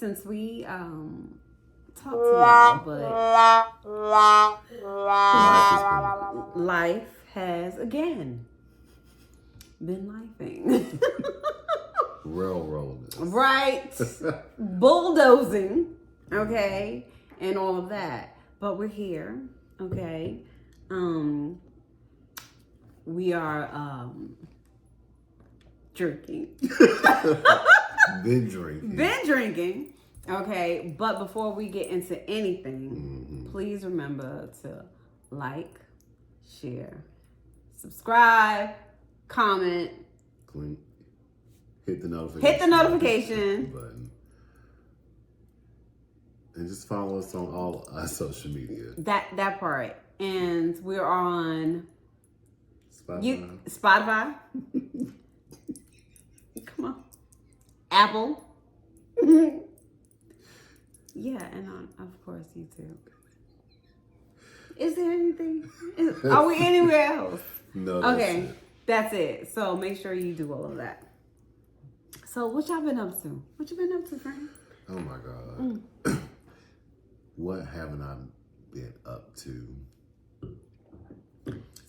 since we talked to y'all, but life has again been lifing. Railroading. Right. Bulldozing. Okay. And all of that. But we're here. Okay. We are drinking. Been drinking. Okay. But before we get into anything, please remember to like, share, subscribe, comment. Hit the notification button. And just follow us on all our social media. That part. And we're on Spotify. Come on. Apple. Yeah, and on, of course, YouTube. Is there anything? Are we anywhere else? No. Okay, that's it. So make sure you do all of that. So what y'all been up to? What you been up to, Frank? Oh my God. What haven't I been up to?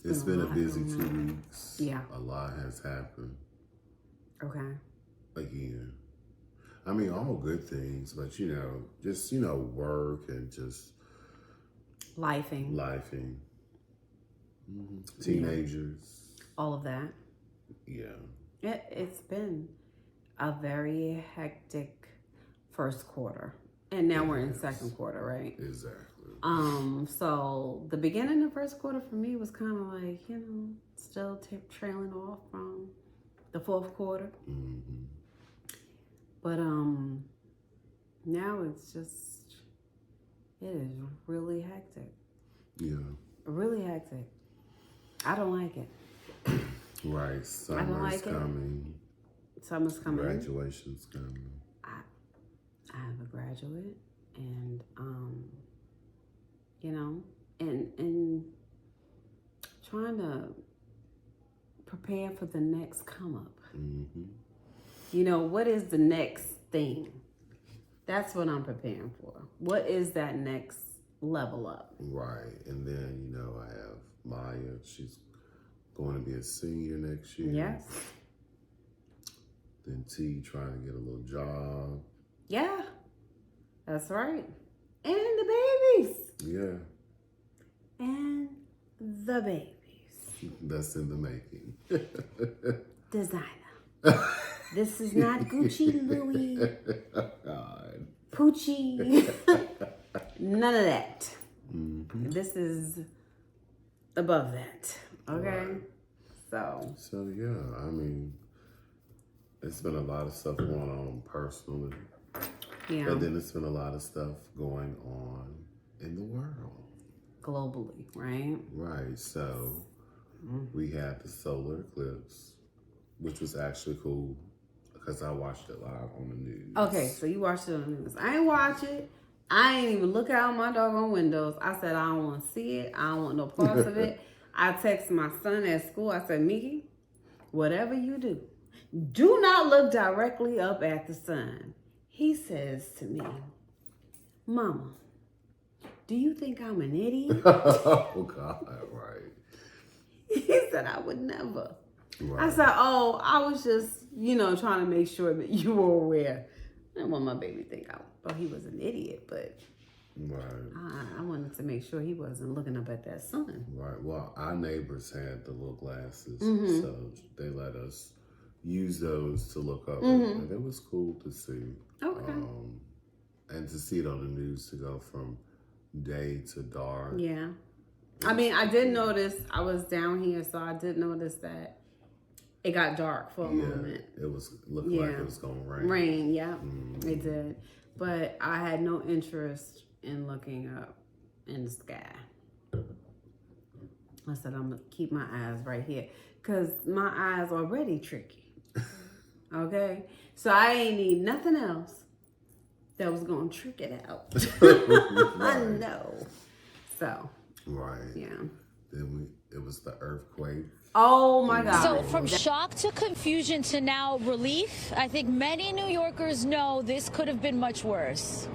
It's been a busy 2 weeks. Yeah. A lot has happened. Okay. Again. I mean, all good things, but just, work and just Lifing. Teenagers. All of that. Yeah. It's been a very hectic first quarter. And now we're in second quarter, right? Exactly. So the beginning of first quarter for me was kind of like, still trailing off from the fourth quarter. Mm-hmm. But now it is really hectic. Yeah. Really hectic. I don't like it. Right. Summer's coming. Summer's coming. Graduation's coming. I have a graduate, and and trying to prepare for the next come up. Mm-hmm. What is the next thing? That's what I'm preparing for. What is that next level up? Right. And then, I have Maya. She's going to be a senior next year. Yes. Then T trying to get a little job. Yeah. That's right. And the babies. Yeah. And the babies. That's in the making. Designer. This is not Gucci, Louis, God. Poochie. None of that. Mm-hmm. This is above that. Okay? Right. So yeah, I mean, it's been a lot of stuff going on personally. Yeah. And then it's been a lot of stuff going on in the world. Globally, right? Right. So we had the solar eclipse, which was actually cool because I watched it live on the news. Okay, so you watched it on the news. I ain't watch it. I ain't even look out my doggone windows. I said, I don't want to see it. I don't want no parts of it. I texted my son at school. I said, Mickey, whatever you do not look directly up at the sun. He says to me, Mama, do you think I'm an idiot? Oh, God, right. He said, I would never. Right. I said, oh, I was just, trying to make sure that you were aware. I didn't want my baby to think I thought he was an idiot, but right. I wanted to make sure he wasn't looking up at that sun. Right. Well, our neighbors had the little glasses, so they let us use those to look up. And it was cool to see. Okay. And to see it on the news, to go from day to dark. Yeah. I mean, I did notice, I was down here, so I did notice that it got dark for a moment. It looked like it was going to rain. Rain, yeah, it did. But I had no interest in looking up in the sky. I said, I'm going to keep my eyes right here. Because my eyes are already tricky. Okay? So I ain't need nothing else that was going to trick it out. I know. So. Right. Yeah. Then it was the earthquake. Oh my God. So from shock to confusion to now relief, I think many New Yorkers know this could have been much worse.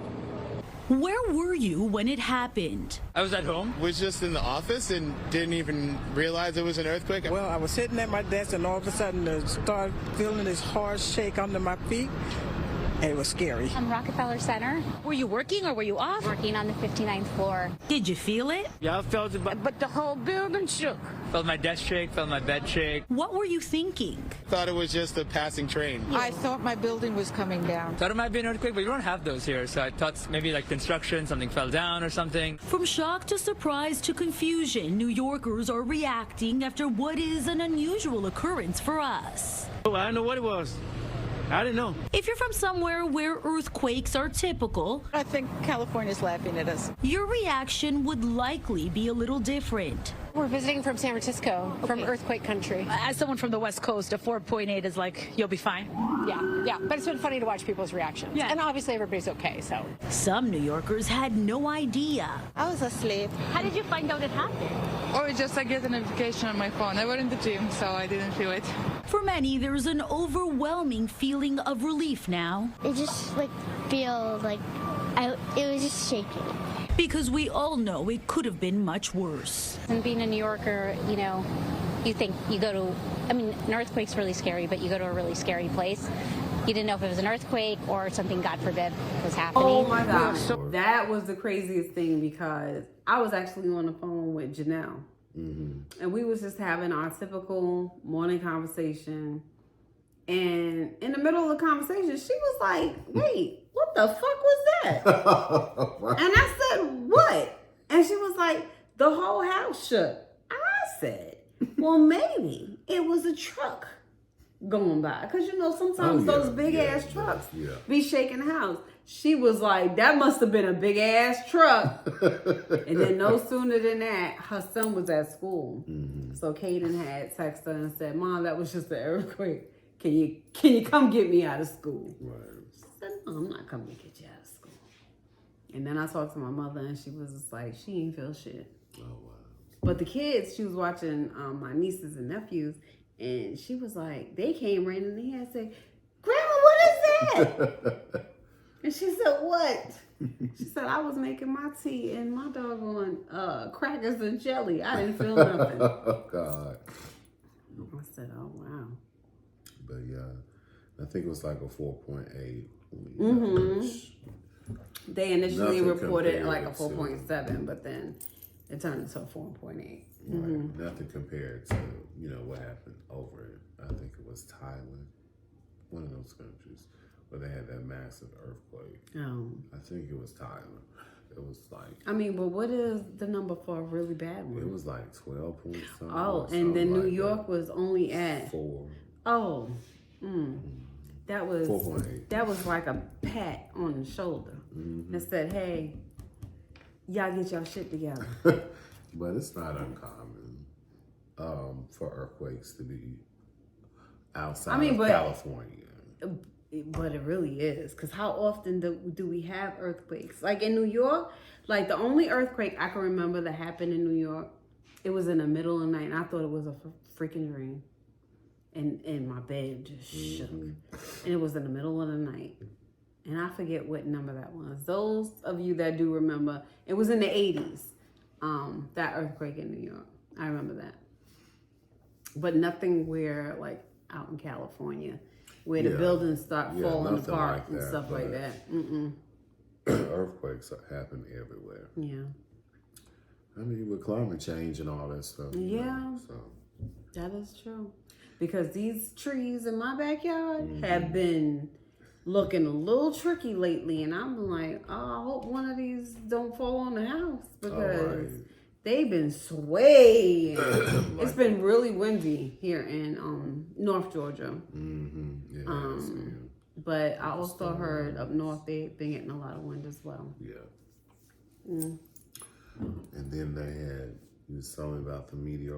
Where were you when it happened? I was at home. Was just in the office and didn't even realize it was an earthquake. Well, I was sitting at my desk and all of a sudden I started feeling this hard shake under my feet. And it was scary. Rockefeller Center. Were you working or were you off? Working on the 59th floor. Did you feel it? Yeah, I felt it, But the whole building shook. felt my desk shake, felt my bed shake. What were you thinking? Thought it was just a passing train. I thought my building was coming down. Thought it might be an earthquake, but you don't have those here. So I thought maybe like construction, something fell down or something. From shock to surprise to confusion, New Yorkers are reacting after what is an unusual occurrence for us. Oh, I don't know what it was. I didn't know. If you're from somewhere where earthquakes are typical, I think California's laughing at us. your reaction would likely be a little different. We're visiting from San Francisco, from earthquake country. As someone from the West Coast, a 4.8 is like, you'll be fine. Yeah. But it's been funny to watch people's reactions. Yeah. And obviously everybody's okay, so. Some New Yorkers had no idea. I was asleep. How did you find out it happened? Or just I get a notification on my phone. I was in the gym, so I didn't feel it. For many, there's an overwhelming feeling of relief now. It just feel like it was just shaking. Because we all know it could have been much worse. And being a New Yorker, you think you go to, an earthquake's really scary, but you go to a really scary place. You didn't know if it was an earthquake or something, God forbid, was happening. Oh my gosh. That was the craziest thing because I was actually on the phone with Janelle. And we was just having our typical morning conversation. And in the middle of the conversation, she was like, wait, what the fuck was that? And I said, what? And she was like, the whole house shook. I said, well, maybe it was a truck going by. Because, sometimes those big ass trucks be shaking the house. She was like, that must have been a big ass truck. And then no sooner than that, her son was at school. So Kaden had texted her and said, Mom, that was just an earthquake. Can you come get me out of school? Right. She said, no, I'm not coming to get you out of school. And then I talked to my mother and she was just like, she ain't feel shit. Oh, wow. But the kids, she was watching my nieces and nephews, and she was like, they came right in here and said, Grandma, what is that? And she said, what? She said, I was making my tea and my doggone crackers and jelly. I didn't feel nothing. Oh, God. I said, oh, wow. But yeah, I think it was like a 4.8. They initially Nothing reported like a compared 4.7, but then it turned into a 4.8. Right. Nothing compared to, what happened over it. I think it was Thailand, one of those countries, where they had that massive earthquake. I think it was Thailand. It was like... but what is the number for a really bad one? It was like 12 point something. Oh, and then New York was only at... 4. Oh, that was 4.8. That was like a pat on the shoulder that said, "Hey, y'all get y'all shit together." But it's not uncommon for earthquakes to be outside of California. But it really is, because how often do we have earthquakes? Like in New York, like the only earthquake I can remember that happened in New York, it was in the middle of the night, and I thought it was a freaking dream. And my bed just shook. And it was in the middle of the night. And I forget what number that was. Those of you that do remember, it was in the 80s, that earthquake in New York. I remember that. But nothing where, like, out in California, where the buildings start falling apart and stuff like that. Earthquakes happen everywhere. Yeah. With climate change and all that stuff. Yeah. That is true. Because these trees in my backyard have been looking a little tricky lately. And I'm like, I hope one of these don't fall on the house. Because they've been swaying. It's been really windy here in North Georgia. But I also heard up north they've been getting a lot of wind as well. Yeah. And then they had, you was telling me about the meteor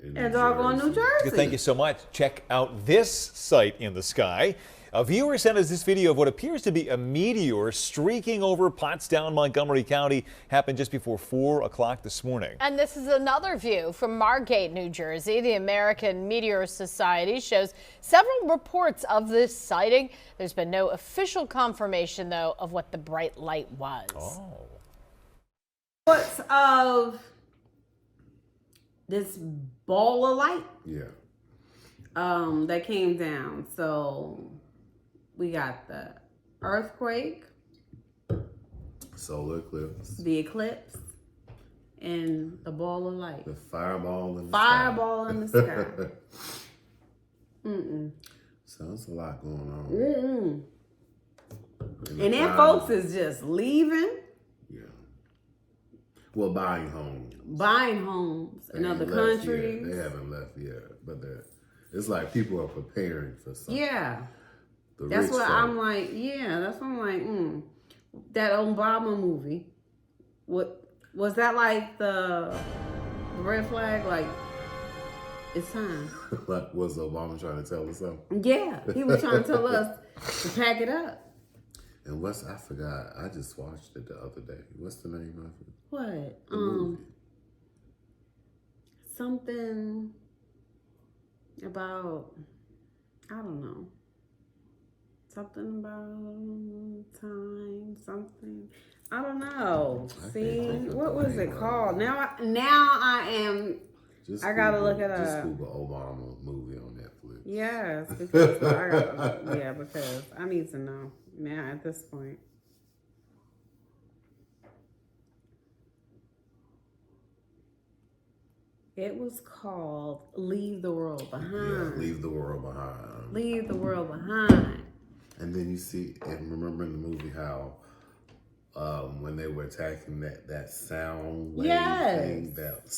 And doggone New Jersey. Thank you so much. Check out this sight in the sky. A viewer sent us this video of what appears to be a meteor streaking over Pottstown, Montgomery County. Happened just before 4 o'clock this morning. And this is another view from Margate, New Jersey. The American Meteor Society shows several reports of this sighting. There's been no official confirmation, though, of what the bright light was. Oh. What's of this ball of light? Yeah. That came down. So we got the earthquake, solar eclipse, the eclipse, and the ball of light. The fireball in the fireball sky. in the sky. So there's a lot going on. And then folks is just leaving. Yeah. Well, buying homes. Buying homes in other countries. They haven't left yet, but it's like people are preparing for something. Yeah. The that's rich what folk. I'm like. Yeah, that's what I'm like. That Obama movie. What was that like? The red flag? Like it's time. Like, was Obama trying to tell us something? Yeah, he was trying to tell us to pack it up. And I forgot. I just watched it the other day. What's the name of it? What? The movie. Something about, I don't know. Something about time, something. I don't know. See, what was it called? Now I am. I gotta look it up. Just Google Obama movie on Netflix. Yes, because because I need to know now at this point. It was called Leave the World Behind. Yeah, Leave the World Behind. Leave the World Behind. And then you see, and remember in the movie how when they were attacking that sound wave thing, that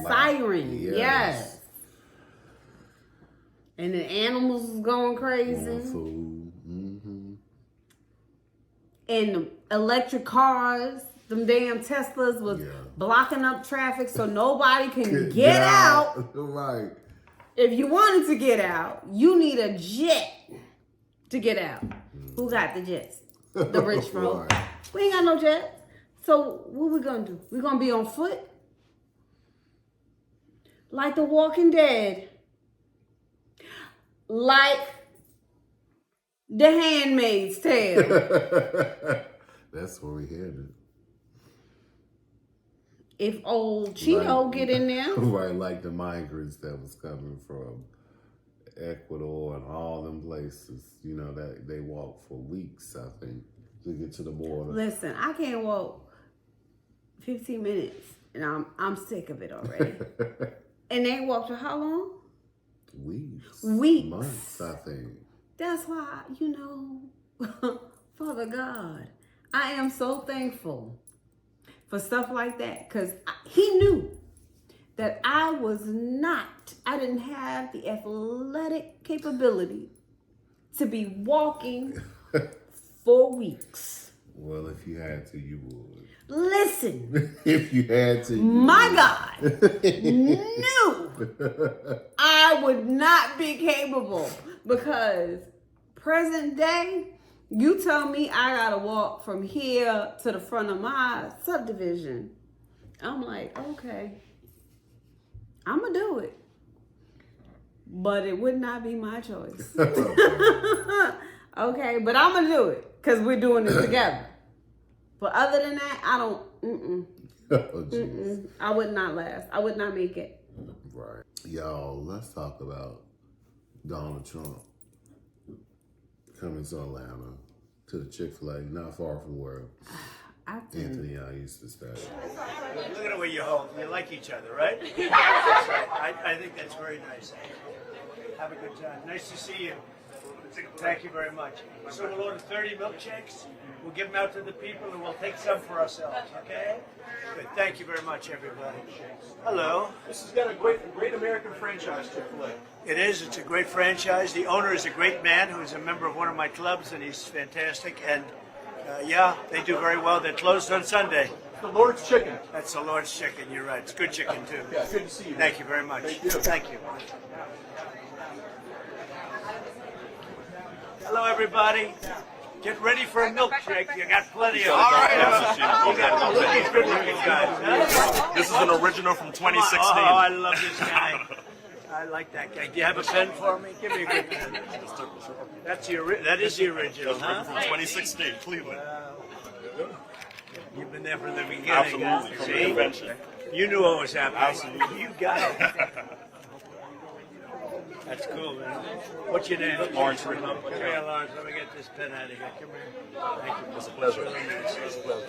siren, yes. And the animals was going crazy. Going food. And the electric cars, them damn Teslas was blocking up traffic so nobody can get out. Right. If you wanted to get out, you need a jet to get out. Who got the jets? The rich folk. Right. We ain't got no jets. So what we gonna do? We gonna be on foot? Like The Walking Dead. Like The Handmaid's Tale. That's where we headed. If old Cheeto get in there. Right, like the migrants that was coming from Ecuador and all them places, you know, that they walked for weeks, I think, to get to the border. Listen, I can't walk 15 minutes and I'm sick of it already. And they walked for how long? Weeks. Months, I think. That's why, Father God, I am so thankful for stuff like that, because he knew that I didn't have the athletic capability to be walking for weeks. Well, if you had to, you would. Listen. If you had to, my God knew I would not be capable, because present day, you tell me I gotta walk from here to the front of my subdivision. I'm like, okay, I'm gonna do it. But it would not be my choice. Okay, but I'm gonna do it because we're doing it together. But other than that, I don't, I would not last. I would not make it. Right. Y'all, let's talk about Donald Trump coming to Atlanta, to the Chick-fil-A, not far from where Anthony and I used to stay. Look at the way you hold. You like each other, right? That's right. I think that's very nice. Have a good time. Nice to see you. Thank you very much. So we'll order 30 milkshakes. We'll give them out to the people, and we'll take some for ourselves, okay? Good. Thank you very much, everybody. Hello. This has got a great American franchise, Chick-fil-A. It is. It's a great franchise. The owner is a great man who's a member of one of my clubs, and he's fantastic. And, yeah, they do very well. They're closed on Sunday. The Lord's chicken. That's the Lord's chicken. You're right. It's good chicken too. Yeah, good to see you. Thank you very much. Thank you. Thank you. Hello, everybody. Get ready for a milkshake. You got plenty of it. All right. You got look at these good-looking guys. Huh? This is an original from 2016. Oh, I love this guy. I like that guy. Do you have a pen for me? Give me a good pen. That is the original, huh? From 2016, Cleveland. You've been there from the beginning. Absolutely, huh? from the See? convention. You knew what was happening. Absolutely. You got it. That's cool, man. What's your name? Lawrence. Okay, Lawrence, let me get this pen out of here. Come here. Thank you. It's a pleasure. Really nice. It's a pleasure.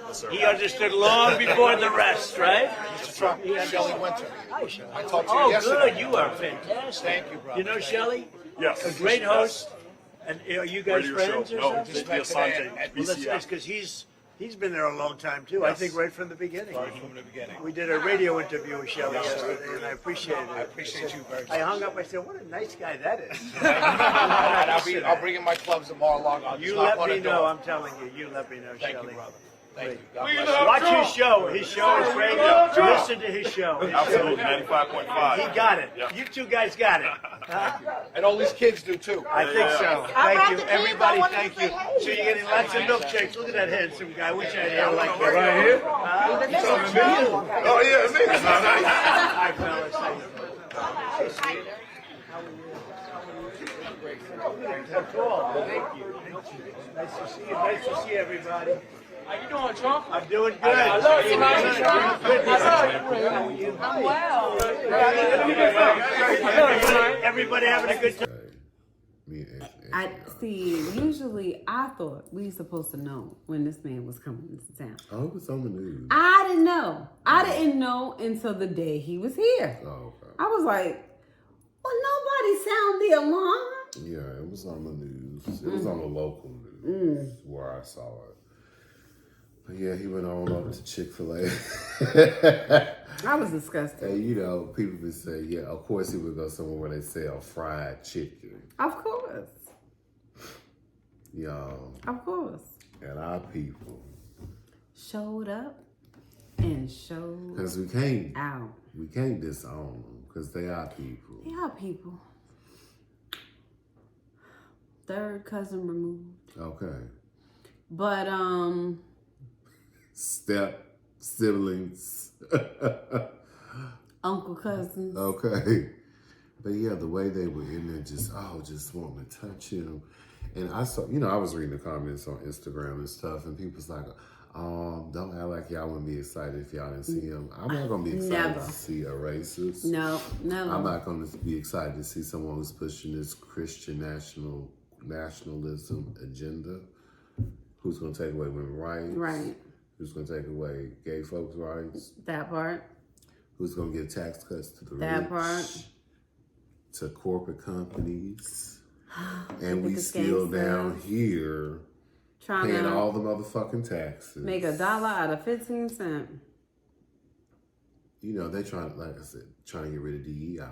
Yes, sir. He understood long before the rest, right? Mr. Trump, Shelley Winter. Hi, Shelley. I talked to you Oh, yesterday. good. You are fantastic. Thank you, brother. You know Shelley? Yes. A great Yes. host. And are you guys Radio friends show. or No, something? just via Sanjay. Well, that's nice because he's been there a long time too. I Yes. think right from the beginning. Right from the beginning. We did a radio interview with Shelley yesterday, and I appreciated it. I appreciate you very much. I hung up. I said, "What a nice guy that is." And I'll bring in my clubs tomorrow along. I'll just You knock let on me the door. know. I'm telling you. You let me know, Thank Shelley. you, brother. Thank you. God Great. bless you. Watch his show. His show is great. Listen to his show. Absolutely, 95.5. He got it. Yeah. You two guys got it. Huh? And all these kids do too. I think so. Yeah. Thank you, everybody. Thank you. So you're getting lots of milkshakes. Look at that handsome guy. I wish I had hair like that. Right here? You talking to you? Oh, yeah, me. Hi, fellas. How you doing? Hi, sweetie. How are you? So tall. Thank you. Nice to see you. Nice to see everybody. How you doing, Trump? I'm doing good. I love you, man. Good. How are you? I'm well. Everybody having a good time. I see. Usually, I thought we were supposed to know when this man was coming into town. Oh, it was on the news. I didn't know. I didn't know until the day he was here. Oh, okay. I was like, well, nobody sound the alarm. Yeah, it was on the news. It was on the local news where I saw it. But yeah, he went on up to Chick-fil-A. I was disgusted. And you know, people would say, yeah, of course he would go somewhere where they sell fried chicken. Of course. Y'all. Of course. And our people. Showed up and showed Because we can't disown them because they are people. They are people. Third cousin removed. Okay. But Step siblings. uncle cousins. Okay. But yeah, the way they were in there just wanting to touch him. And I saw, I was reading the comments on Instagram and stuff, and people's like, don't act like y'all wouldn't be excited if y'all didn't see him. I'm not going to be excited to see a racist. No. I'm not going to be excited to see someone who's pushing this Christian nationalism agenda. Who's going to take away women's rights? Right. Who's going to take away gay folks' rights? That part. Who's going to give tax cuts to the that rich? Part. To corporate companies. And we still down here trying paying to all the motherfucking taxes. Make $1 out of 15 cents. They trying, like I said, trying to get rid of DEI.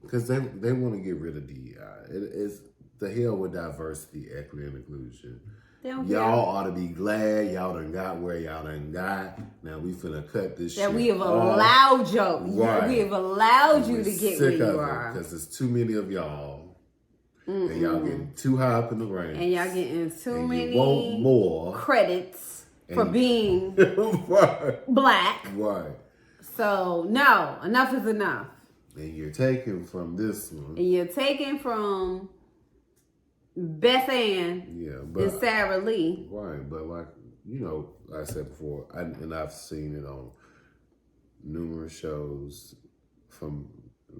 Because they want to get rid of DEI. It is the hell with diversity, equity, and inclusion. Y'all ought to be glad y'all done got where y'all done got. Now we finna cut this shit that we have off. allowed you. Right. We have allowed you to get where you are. Because there's too many of y'all. And y'all getting too high up in the ranks. And y'all getting too many you want more credits for being right. black. Right. So, no, enough is enough. And you're taking from this one. And you're taking from Beth Ann and Sarah Lee. Right, but like I said before, and I've seen it on numerous shows from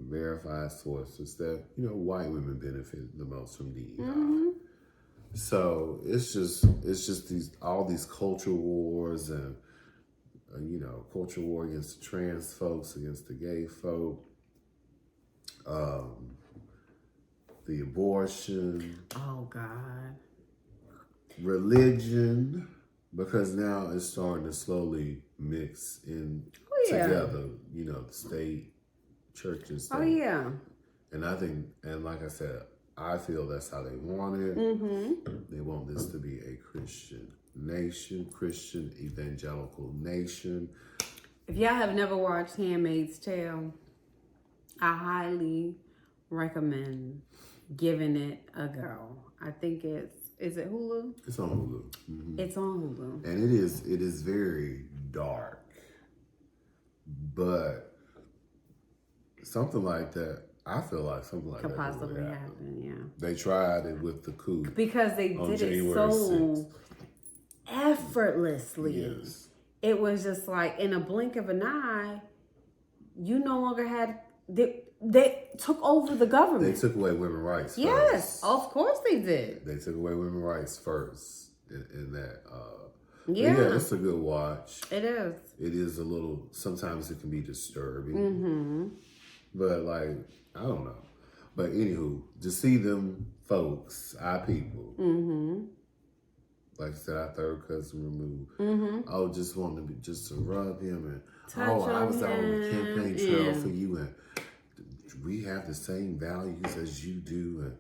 verified sources that, white women benefit the most from DEI. Mm-hmm. So it's just all these culture wars and, culture war against the trans folks, against the gay folk, the abortion. Oh, God. Religion, because now it's starting to slowly mix in together, the state, church and state. Oh, yeah. And I think, and like I said, I feel that's how they want it. Mm-hmm. They want this to be a Christian Nation, Christian Evangelical Nation. If y'all have never watched Handmaid's Tale, I highly recommend giving it a go. I think is it Hulu? It's on Hulu. Mm-hmm. It's on Hulu. And it is very dark. But something like that, I feel like something like Could that possibly really happen, yeah. They tried it with the coup. Because they did it so effortlessly. Yes. It was just like in a blink of an eye, you no longer had they took over the government. They took away women's rights. Yes, first. of course they did. They took away women's rights first in that. Yeah, it's a good watch. It is. It is a little. Sometimes it can be disturbing. Mm-hmm. But like, I don't know. But anywho, to see them folks, our people. Mm-hmm. Like I said, our third cousin removed. Mm-hmm. Oh, just wanted to just to rub him and touch I was out on the him. campaign trail for you and we have the same values as you do and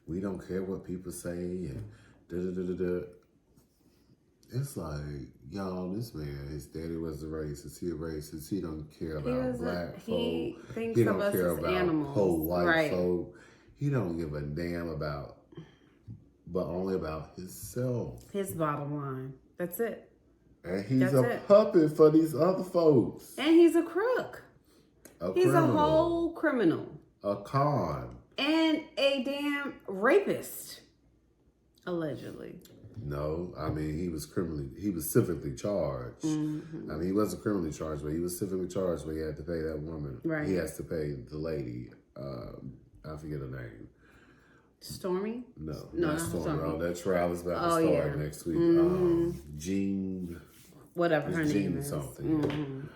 we don't care what people say and da da da da da. It's like, y'all, this man, his daddy was a racist. He a racist. He don't care about black folk. He thinks He of don't us care as about animals. whole white Right. folk. He don't give a damn about, but only about himself. His bottom line. That's it. And he's That's a it. puppet for these other folks. And he's a crook. He's criminal. a whole criminal. A con. And a damn rapist. Allegedly. No, I mean, he was civilly charged. Mm-hmm. I mean, he wasn't criminally charged, but he was civilly charged where he had to pay that woman. Right. He has to pay the lady. I forget her name. Stormy? No, not not Stormy. Stormy. Oh, that trial is about to start yeah. next week. Mm-hmm. Jean. Whatever her Jean name is. something. Mm-hmm.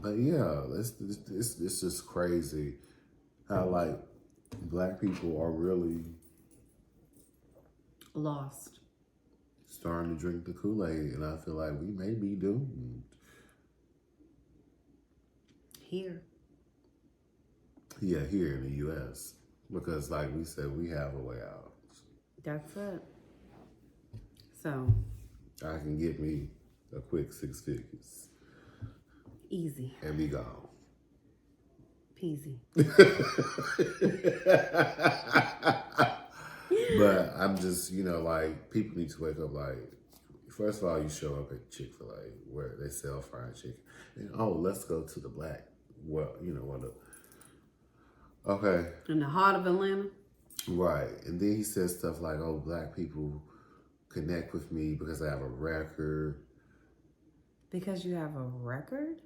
But yeah, it's just crazy how like black people are really lost, starting to drink the Kool-Aid, and I feel like we may be doomed here. Yeah, here in the U.S. because, like we said, we have a way out. That's it. So I can get me a quick 6 figures, easy, and be gone. Peasy. But I'm just, like, people need to wake up. Like, first of all, you show up at Chick-fil-A where they sell fried chicken, and let's go to the black. Well, okay. In the heart of Atlanta. Right, and then he says stuff like, "Oh, black people connect with me because I have a record." Because you have a record.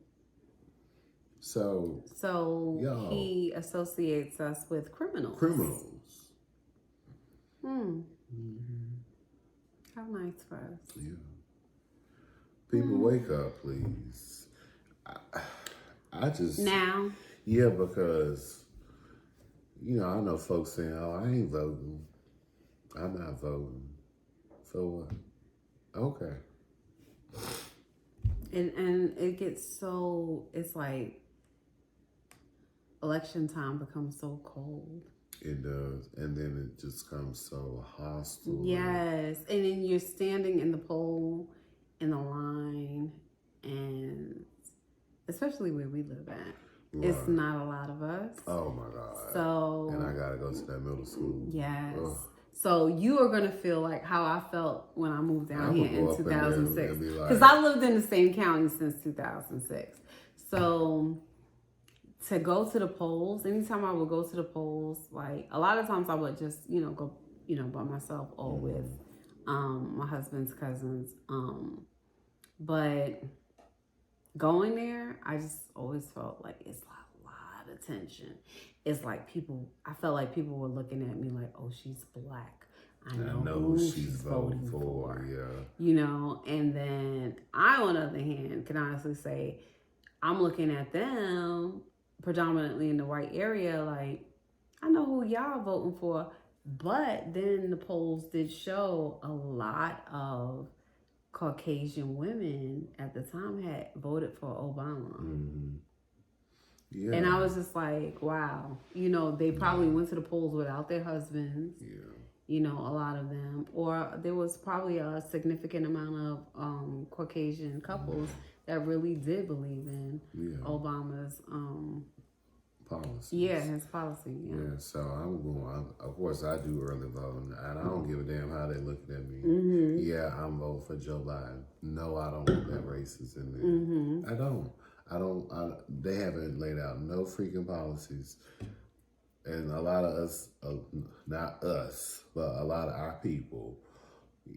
So he associates us with criminals. How nice for us. Yeah. People wake up, please. I just now. Yeah, because I know folks saying, "Oh, I ain't voting. I'm not voting." So what? Okay. And it gets so, it's like election time becomes so cold. It does. And then it just comes so hostile. Yes. And then you're standing in the poll, in the line, and especially where we live at. Right. It's not a lot of us. Oh my God. So. And I gotta go to that middle school. Yes. Ugh. So you are going to feel like how I felt when I moved down here in 2006. Because like, I lived in the same county since 2006. So to go to the polls, anytime I would go to the polls, like a lot of times I would just, go, by myself or with my husband's cousins. But going there, I just always felt like it's a lot of tension. It's like I felt like people were looking at me like, oh, she's black. I know who she's voting for. Yeah. And then I, on the other hand, can honestly say, I'm looking at them predominantly in the white area, like, I know who y'all voting for. But then the polls did show a lot of Caucasian women at the time had voted for Obama. Mm-hmm. Yeah. And I was just like, wow, they probably went to the polls without their husbands. Yeah. You know, a lot of them, or there was probably a significant amount of Caucasian couples that really did believe in Obama's policy. Yeah, his policy. Yeah, so I'm going. Of course, I do early voting, and I don't give a damn how they looking at me. Yeah, I'm voting for Joe Biden. No, I don't have races in there. I don't. They haven't laid out no freaking policies. And a lot of us, not us, but a lot of our people,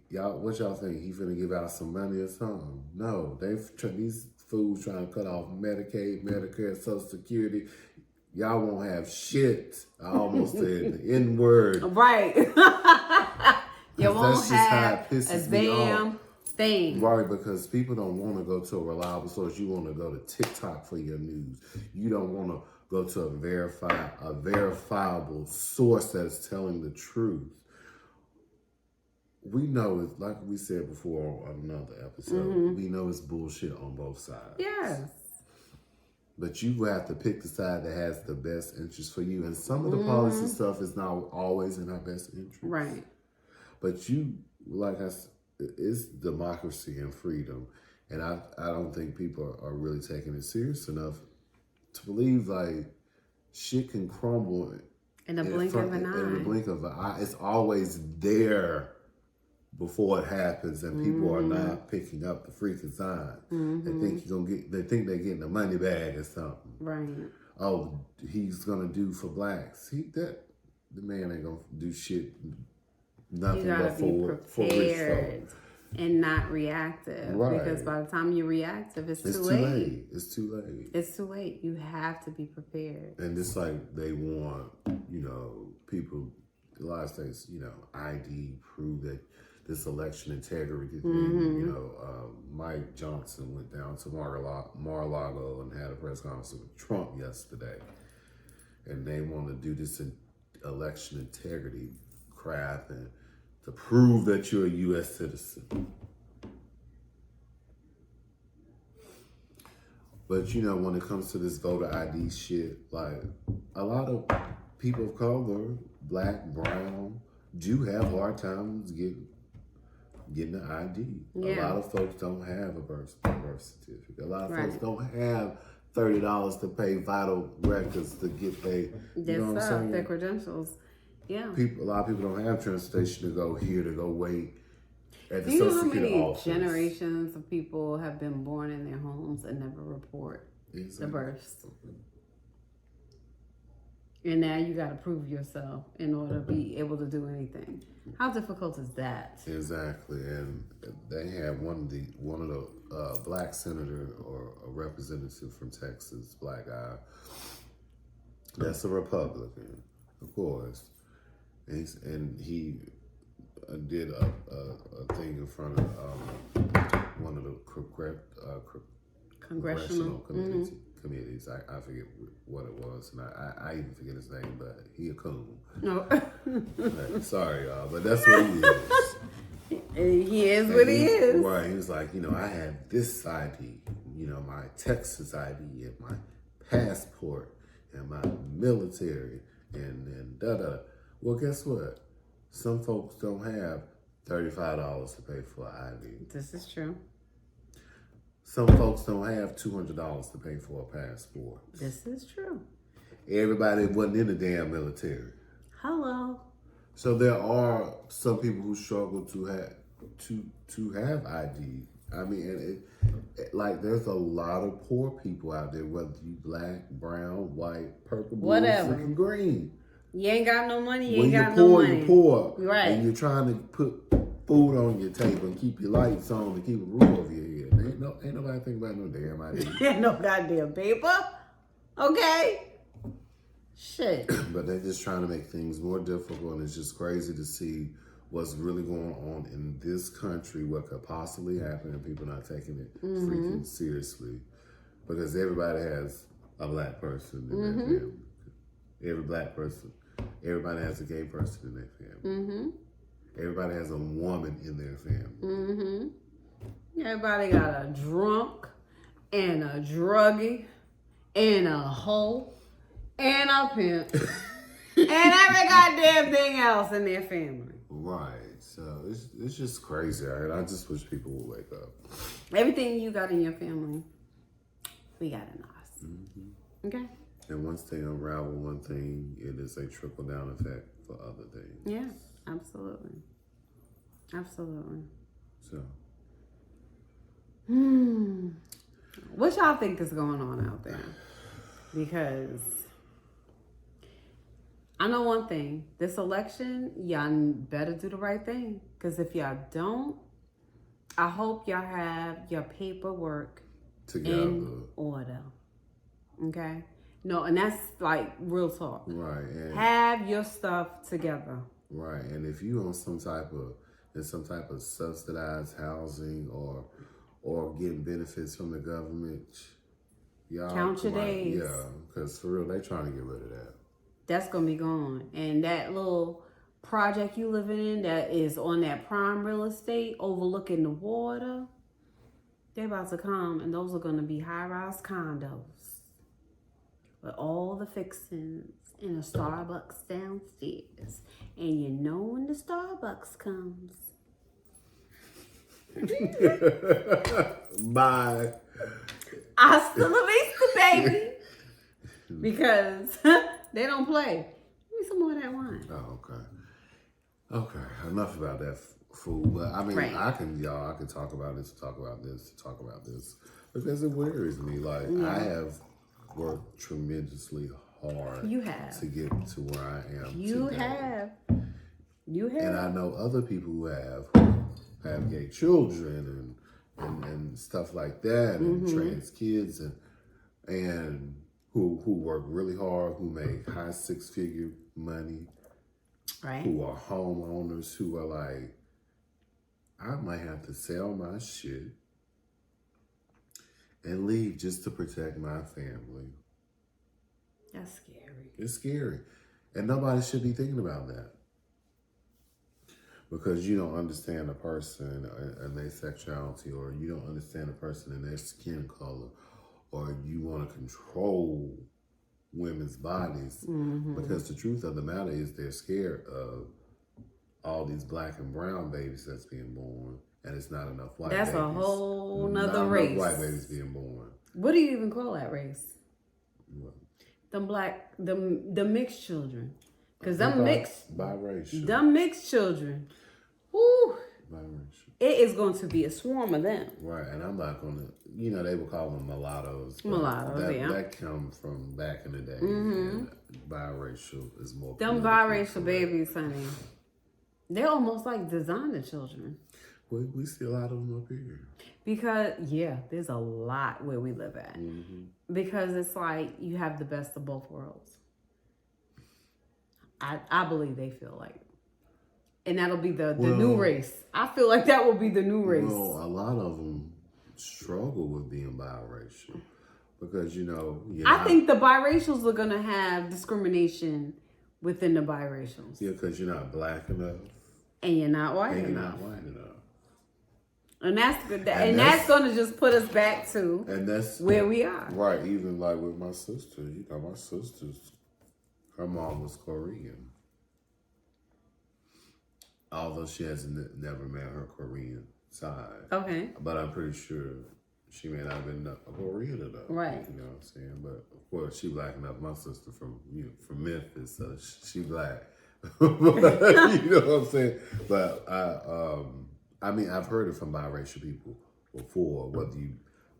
y'all, what y'all think? He finna give out some money or something? No, these fools trying to cut off Medicaid, Medicare, Social Security. Y'all won't have shit. I almost said the N-word. Right. You won't have a damn thing. Right, because people don't want to go to a reliable source. You want to go to TikTok for your news. You don't want to go to a verifiable source that is telling the truth. We know it, like we said before on another episode, we know it's bullshit on both sides. Yes. But you have to pick the side that has the best interest for you. And some of the policy stuff is not always in our best interest. Right. But you, like I said, it's democracy and freedom. And I don't think people are really taking it serious enough to believe like shit can crumble in the blink of an eye. In the blink of an eye. It's always there before it happens, and people are not picking up the freaking sign. They think they're getting a money bag or something. Right. Oh, he's gonna do for blacks. The man ain't gonna do shit. Nothing but for rich folks. And not reactive. Right. Because by the time you're reactive, it's too late. It's too late. You have to be prepared. And it's like they want, people, a lot of states, ID, prove that this election integrity thing. Mike Johnson went down to Mar-a-Lago and had a press conference with Trump yesterday. And they want to do this election integrity crap and to prove that you're a U.S. citizen. But when it comes to this voter ID shit, like a lot of people of color, black, brown, do have hard times getting an ID. Yeah. A lot of folks don't have a birth certificate. A lot of folks don't have $30 to pay vital records to get their credentials. Yeah. A lot of people don't have transportation to go here, to go wait at the Do you know Social how Security many office. generations of people have been born in their homes and never report the births? And now you got to prove yourself in order to be able to do anything. How difficult is that? Exactly, and they have one of the black senator or a representative from Texas, black guy. That's a Republican, of course. And he did a thing in front of one of the congressional committees. I forget what it was, and I even forget his name, but he a coon. No. Sorry, y'all, but that's what he is. He is what he is. Right, he was like, I have this ID, my Texas ID and my passport and my military and da-da. Well, guess what? Some folks don't have $35 to pay for an ID. This is true. Some folks don't have $200 to pay for a passport. This is true. Everybody wasn't in the damn military. Hello. So there are some people who struggle to have ID. I mean, like there's a lot of poor people out there, whether you black, brown, white, purple, blue, freaking green. You ain't got no money, you when ain't got no money. You're poor. Right. And you're trying to put food on your table and keep your lights on and keep a roof over your head. Ain't nobody think about no damn ID. Ain't no goddamn paper. Okay? Shit. But they're just trying to make things more difficult, and it's just crazy to see what's really going on in this country, what could possibly happen, and people not taking it freaking seriously. Because everybody has a black person in their family. Every black person. Everybody has a gay person in their family. Everybody has a woman in their family. Everybody got a drunk and a druggie and a hoe and a pimp and every goddamn thing else in their family. Right. So it's just crazy. I just wish people would wake up. Everything you got in your family, we got in us. Mm-hmm. Okay. And once they unravel one thing, it is a trickle down effect for other things. Yeah, absolutely. Absolutely. So. What y'all think is going on out there? Because I know one thing. This election, y'all better do the right thing. Because if y'all don't, I hope y'all have your paperwork in order. Okay? No, and that's like real talk. Right. And have your stuff together. Right. And if you on some type of subsidized housing or getting benefits from the government, y'all count your days. Yeah, because for real, they trying to get rid of that. That's gonna be gone. And that little project you living in that is on that prime real estate overlooking the water, they about to come, and those are gonna be high-rise condos with all the fixings and a Starbucks downstairs. And you know when the Starbucks comes. Bye. Hasta la vista, baby. Because they don't play. Give me some more of that wine. Oh, okay. Okay, enough about that food. But I mean, I can talk about this, talk about this, because it worries me. Like, I have worked tremendously hard. You have. To get to where I am. You today. have. You have. And I know other people who have gay children and stuff like that, and trans kids, and who work really hard, who make high 6-figure money, right? Who are homeowners, who are like, I might have to sell my shit and leave just to protect my family. That's scary. It's scary. And nobody should be thinking about that. Because you don't understand a person and their sexuality, or you don't understand a person and their skin color, or you want to control women's bodies. Because the truth of the matter is they're scared of all these black and brown babies that's being born, and it's not enough white babies. That's a whole nother not race. Enough white babies being born. What do you even call that race? What? The mixed children. Because them mixed children, whoo, it is going to be a swarm of them. Right, and I'm not going to, they would call them mulattoes. Mulattoes, that come from back in the day. And biracial is more. Them biracial babies, honey, they're almost like designer children. We see a lot of them up here. Because, there's a lot where we live at. Because it's like you have the best of both worlds. I believe they feel like. And that'll be the new race. I feel like that will be the new race. Well, a lot of them struggle with being biracial. Because, I think the biracials are going to have discrimination within the biracials. Yeah, because you're not black enough. And you're not white and enough. You're not white enough. And that's good. And that's going to just put us back to where we are. Right. Even like with my sister. My sister's, her mom was Korean. Although she has never met her Korean side. Okay. But I'm pretty sure she may not have been a Korean enough. Right. You know what I'm saying? But of course, she black enough. My sister from Memphis, so she black. You know what I'm saying? But I mean, I've heard it from biracial people before, whether you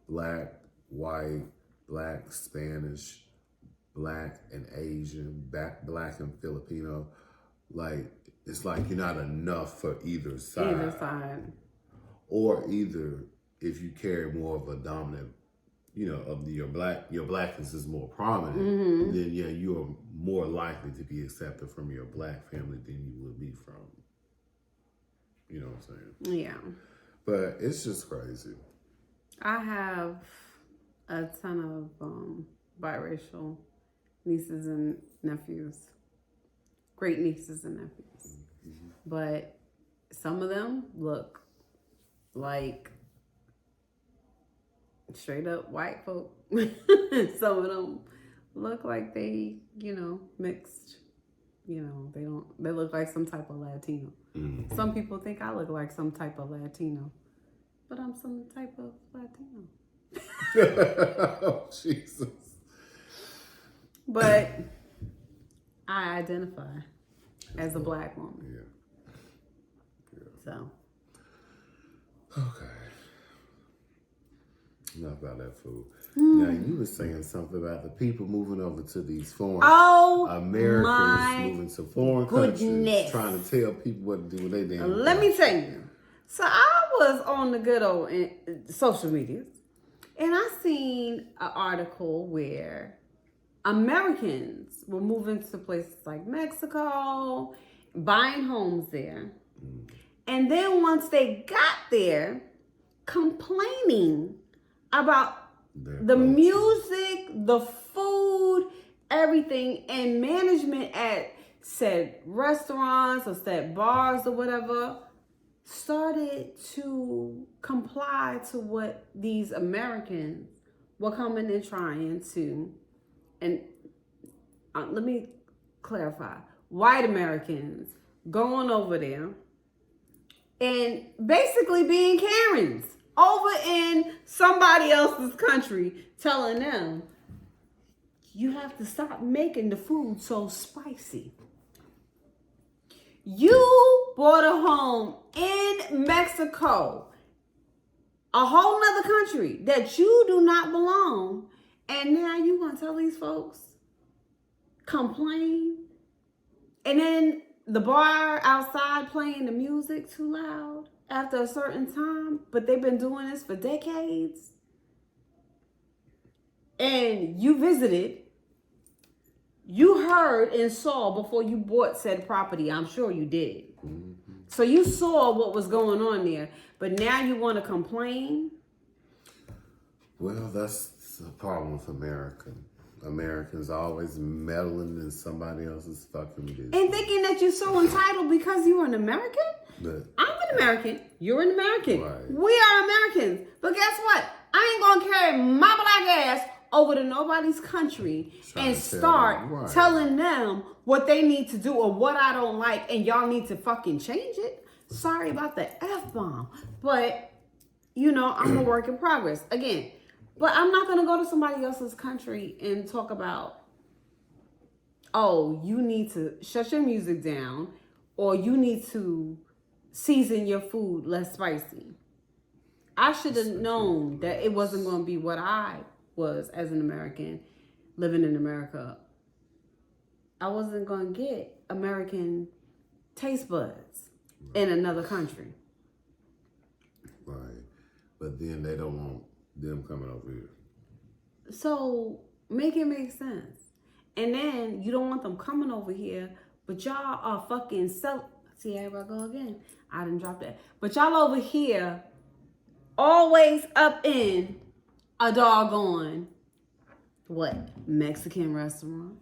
black, white, black, Spanish, black and Asian, black and Filipino. Like, it's like you're not enough for either side. Either side. Or either if you carry more of a dominant, of your blackness is more prominent, then you are more likely to be accepted from your black family than you would be from. You know what I'm saying? Yeah. But it's just crazy. I have a ton of biracial nieces and nephews. Great nieces and nephews. But some of them look like straight up white folk. Some of them look like they, mixed. They look like some type of Latino. Some people think I look like some type of Latino, but I'm some type of Latino. Oh, Jesus. But I identify as a black woman. Yeah. So. Okay. Enough about that food. Now, you were saying something about the people moving over to these foreign Americans moving to foreign countries, trying to tell people what to do with their damn Let me tell you. So I was on the good old social media, and I seen an article where Americans were moving to places like Mexico, buying homes there. And then once they got there, complaining about the music, the food, everything, and management at said restaurants or said bars or whatever started to comply to what these Americans were coming and trying to. And let me clarify. White Americans going over there and basically being Karens over in somebody else's country, telling them, you have to stop making the food so spicy. You bought a home in Mexico, a whole nother country that you do not belong, and now you gonna tell these folks, complain, and then the bar outside playing the music too loud after a certain time, but they've been doing this for decades. And you visited, you heard and saw before you bought said property. I'm sure you did. So you saw what was going on there, but now you want to complain? Well, that's the problem with Americans always meddling in somebody else's fucking business. And thinking that you're so entitled because you're an American? I'm an American. You're an American. Right. We are Americans. But guess what? I ain't going to carry my black ass over to nobody's country and start telling them what they need to do or what I don't like, and y'all need to fucking change it. Sorry about the F-bomb. But, you know, I'm a work in progress. Again, but I'm not going to go to somebody else's country and talk about, oh, you need to shut your music down, or you need to season your food less spicy. I should have known that it wasn't going to be what I was as an American living in America. I wasn't going to get American taste buds in another country. Right. But then they don't want them coming over here. So make it make sense. And then you don't want them coming over here, but y'all are fucking see, here I go again. I didn't drop that. But y'all over here always up in a doggone what? Mexican restaurant.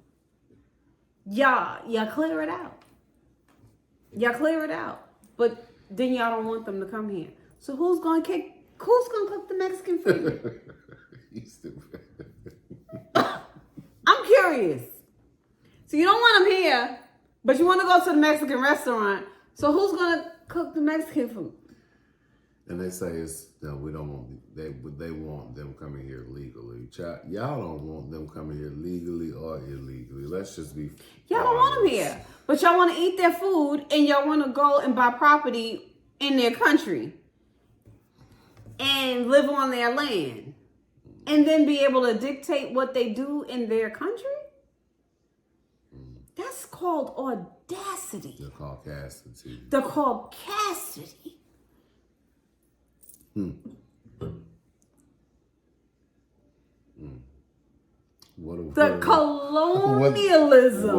Y'all clear it out. Y'all clear it out. But then y'all don't want them to come here. So who's gonna cook the Mexican food? I'm curious. So you don't want them here, but you want to go to the Mexican restaurant. So who's gonna cook the Mexican food? And they say we don't want they want them coming here legally. Y'all don't want them coming here legally or illegally. Let's just be. Y'all don't want them here, but y'all want to eat their food and y'all want to go and buy property in their country and live on their land, and then be able to dictate what they do in their country. That's called audacity. The caucasity. The caucasity. The colonialism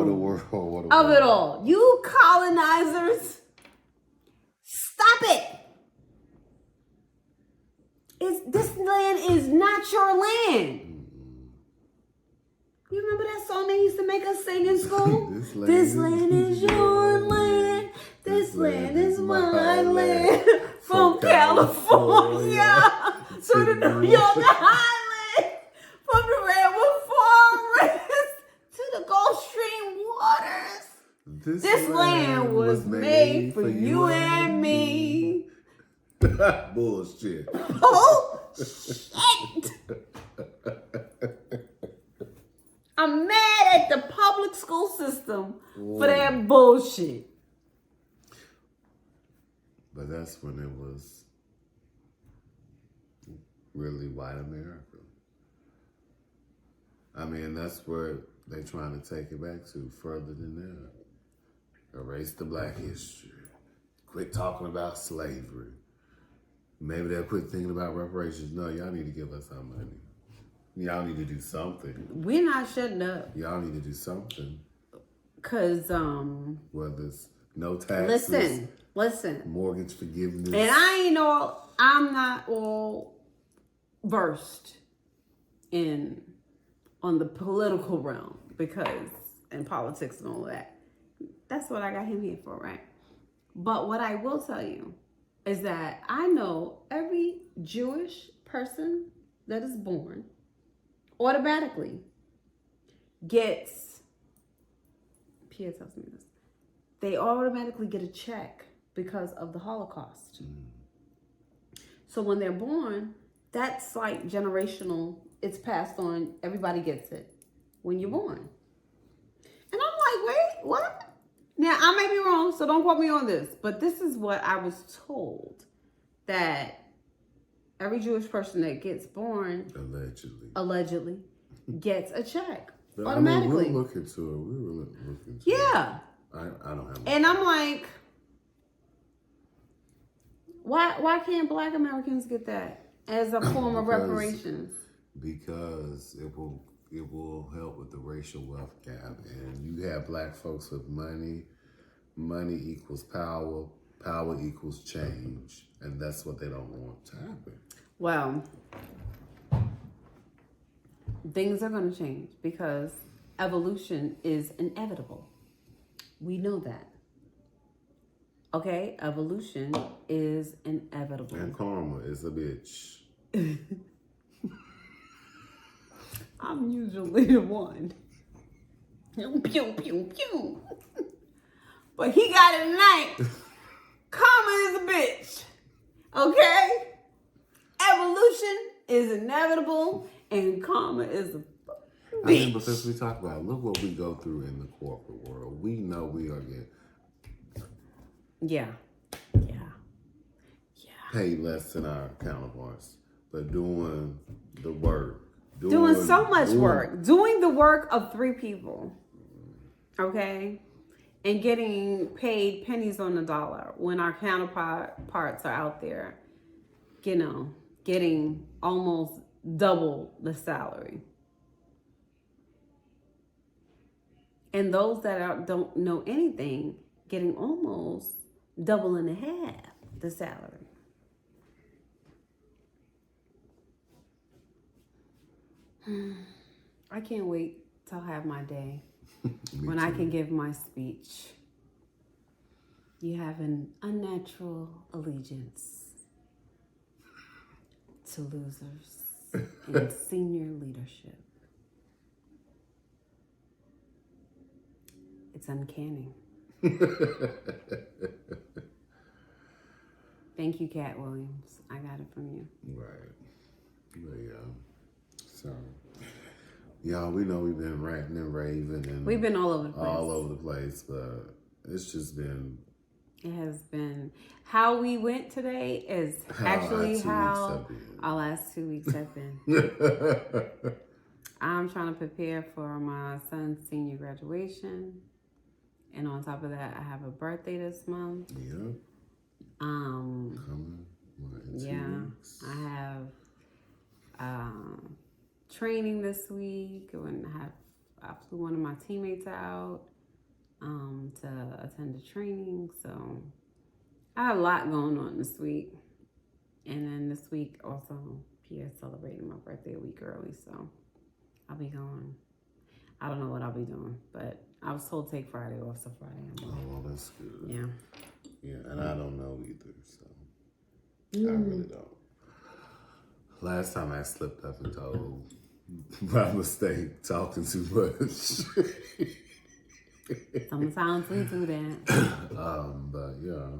of it all. You colonizers, stop it. This land is not your land. You remember that song they used to make us sing in school? This land is your land. This land is my land. From California to the New York Island. From the Redwood Forest to the Gulf Stream waters. This land was made for you and me. Bullshit. Oh, shit. I'm mad at the public school system for that bullshit. But that's when it was really white America. I mean, that's where they're trying to take it back to, further than that. Erase the black history. Quit talking about slavery. Maybe they'll quit thinking about reparations. No, y'all need to give us our money. Y'all need to do something. We're not shutting up. Y'all need to do something. Cause whether it's no taxes. Listen. Mortgage forgiveness. And I'm not all versed on the political realm, because in politics and all that. That's what I got him here for, right? But what I will tell you is that I know every Jewish person that is born automatically gets, Pierre tells me this, they automatically get a check because of the Holocaust. So when they're born, that's like generational, it's passed on, everybody gets it when you're born. And I'm like, wait, what? Now, I may be wrong, so don't quote me on this, but this is what I was told, that every Jewish person that gets born, allegedly gets a check automatically. I mean, we'll look into it. We were looking into it. Yeah. I don't have. And I'm like, why can't Black Americans get that as a form of reparations? Because it will help with the racial wealth gap, and you have Black folks with money. Money equals power. Power equals change, and that's what they don't want to happen. Well, things are going to change because evolution is inevitable. We know that. Okay? Evolution is inevitable. And karma is a bitch. I'm usually the one. Pew, pew, pew, pew. But he got it tonight. Karma is a bitch. Okay? Evolution is inevitable, and karma is a bitch. I mean, because we talk about, look what we go through in the corporate world. We know we are getting paid less than our counterparts, but doing the work. Doing so much work. Doing the work of 3 people. Okay? And getting paid pennies on the dollar when our counterparts are out there, getting almost double the salary. And those that don't know anything, getting almost double and a half the salary. I can't wait till I have my day when I can give my speech. You have an unnatural allegiance to losers in senior leadership. It's uncanny. Thank you, Cat Williams. I got it from you. Right. But yeah. So, y'all, we know we've been ranting and raving, and we've been all over the place. All over the place, but it's just been. It has been. How we went today is actually how our last 2 weeks have been. I'm trying to prepare for my son's senior graduation. And on top of that, I have a birthday this month. Yep. Coming. In 2 weeks. I have training this week. I flew one of my teammates out to attend the training. So I have a lot going on this week. And then this week also, Pierre's celebrating my birthday a week early. So I'll be gone. I don't know what I'll be doing, but I was told to take Friday off, so Friday I'm off. Oh, well, that's good. Yeah. Yeah, and I don't know either, so I really don't. Last time I slipped up and told by mistake talking too much. Sometimes we do that. But yeah.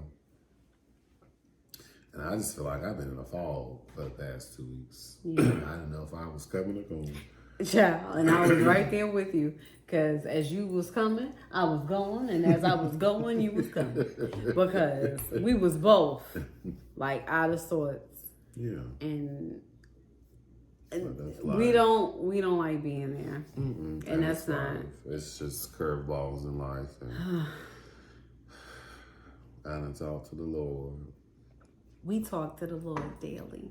And I just feel like I've been in a fog for the past 2 weeks. Yeah. I didn't know if I was coming or going. Yeah, and I was right there with you. Because as you was coming, I was going. And as I was going, you was coming. Because we was both, like, out of sorts. Yeah. And But we don't like being there. And that's not. Life. It's just curveballs in life. And I done talk to the Lord. We talk to the Lord daily.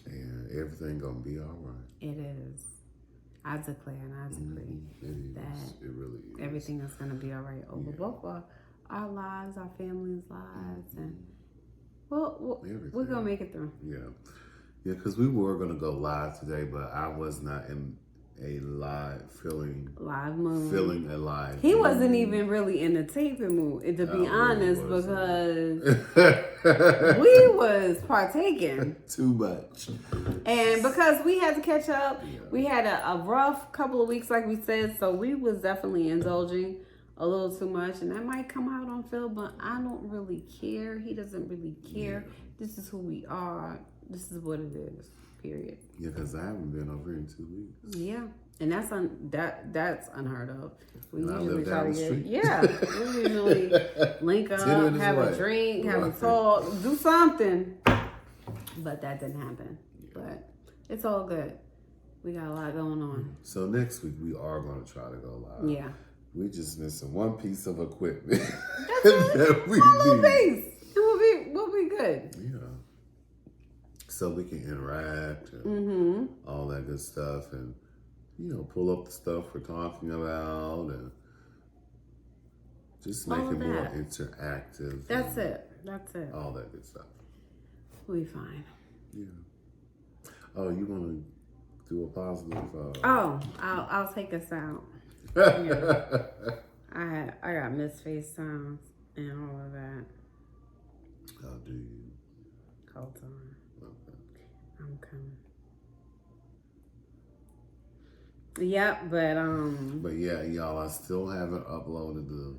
And everything gonna be all right. It is. I declare and I decree that it really is. everything is going to be all right over both our lives, our families' lives, and we're going to make it through. Yeah. Yeah, because we were going to go live today, but I was not in a feeling alive. He wasn't even really in the taping mood, to be honest, because we was partaking too much, and because we had to catch up. We had a rough couple of weeks, like we said, so we was definitely indulging a little too much, and that might come out on Phil, but I don't really care. He doesn't really care. This is who we are. This is what it is. Period. Yeah, because I haven't been over here in 2 weeks. Yeah, and that's unheard of. We and usually try to get we usually link up, have a drink, have a talk, do something. But that didn't happen. But it's all good. We got a lot going on. So next week we are going to try to go live. Yeah. We just missing one piece of equipment. That's it. One little piece. We'll be good. Yeah. So we can interact and all that good stuff, and pull up the stuff we're talking about, and just make it more interactive. That's it. All that good stuff. We fine. Yeah. Oh, you want to do a positive? I'll take us out. Yeah. I got missed FaceTimes and all of that. How do you? Hold on. I'm coming. Yeah, But yeah, y'all, I still haven't uploaded the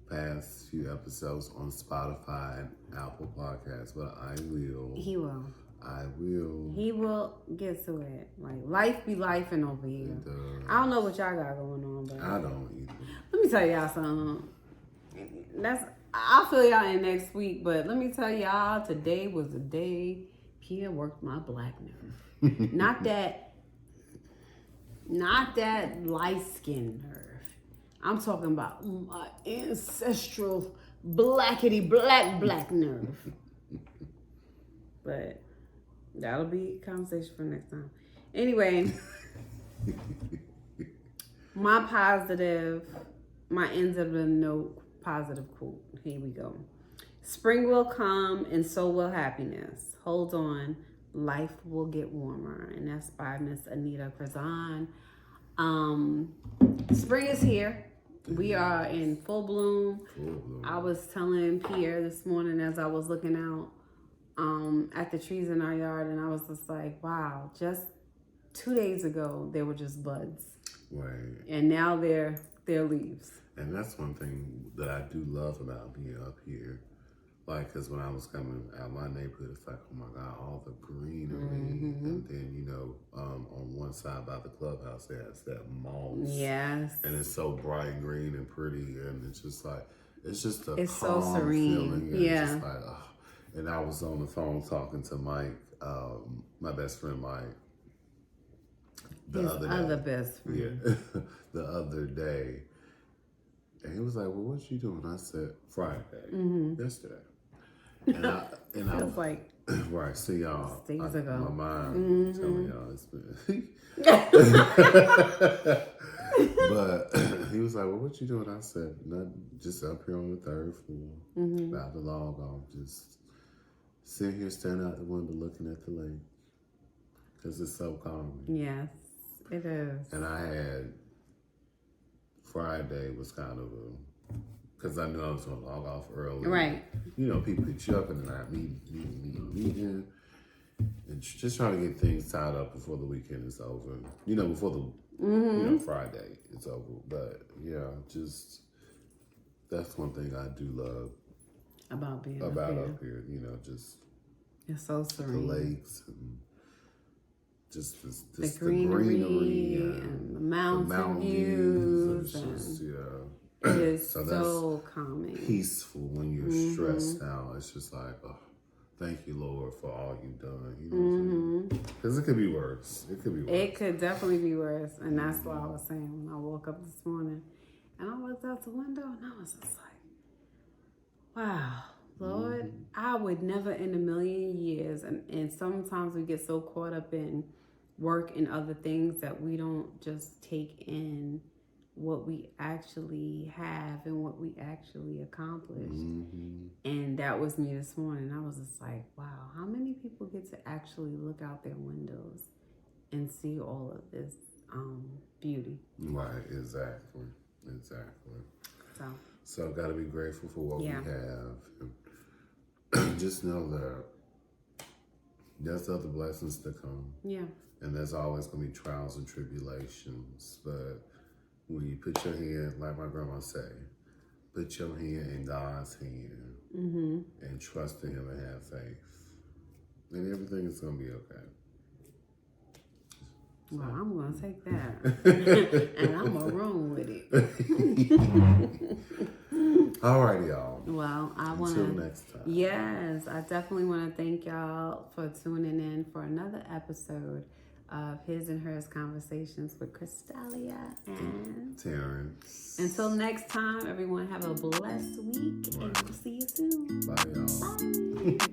past few episodes on Spotify and Apple Podcasts, but I will. He will. I will. He will get to it. Like, life be lifing over here. I don't know what y'all got going on, but I don't either. let me tell y'all something. I'll fill y'all in next week, but let me tell y'all, today was the day Pierre worked my black nerve. Not that light skin nerve. I'm talking about my ancestral blackety black nerve. But that'll be a conversation for next time. Anyway, my end of the note positive quote. Here we go. Spring will come and so will happiness. Hold on, life will get warmer. And that's by Miss Anita Krazan. Spring is here. We are in full bloom. I was telling Pierre this morning as I was looking out at the trees in our yard, and I was just like, wow, just 2 days ago, they were just buds. Right. And now they're leaves. And that's one thing that I do love about being up here. Like, because when I was coming out my neighborhood, it's like, oh my God, all the greenery. And then, on one side by the clubhouse, it has that moss. Yes. And it's so bright and green and pretty. And it's just like, it's just a it's calm so serene. feeling. And yeah. It's just like, oh. And I was on the phone talking to Mike, my best friend Mike. His other best friend. Yeah. The other day. And he was like, well, what you doing? I said, Friday. Yesterday. And I was like, right, see y'all. Days ago. My mind telling y'all it's been. But he was like, well, what you doing? I said, nothing, just up here on the 3rd floor, about to log off, just sitting here standing out the window looking at the lake. Because it's so calming. Yes, it is. And I had, Friday was kind of because I knew I was going to log off early. Right. People pick you up and then I meeting. And just trying to get things tied up before the weekend is over. Before the, Friday is over. But, yeah, just That's one thing I do love about being up here. You know, just it's so serene. The lakes and just the greenery and the mountain views. It is so calming. Peaceful when you're stressed out. It's just like, oh, thank you, Lord, for all you've done. You know what I'm saying? Because it could be worse. It could be worse. It could definitely be worse. And that's what I was saying when I woke up this morning. And I looked out the window and I was just like, wow, Lord, I would never in a million years. And sometimes we get so caught up in work and other things that we don't just take in what we actually have and what we actually accomplished. And that was me this morning. I was just like, wow, how many people get to actually look out their windows and see all of this beauty? Right, exactly. So got to be grateful for what we have. And just know that there's other blessings to come. Yeah. And there's always going to be trials and tribulations. But when you put your hand, like my grandma say, put your hand in God's hand and trust in Him and have faith. And everything is going to be okay. Well, I'm going to take that. And I'm going to run with it. All right, y'all. Well, Until next time. Yes, I definitely want to thank y'all for tuning in for another episode of His and Hers Conversations with Christaylia and Terrance. Until next time, everyone have a blessed week and we'll see you soon. Bye, y'all. Bye.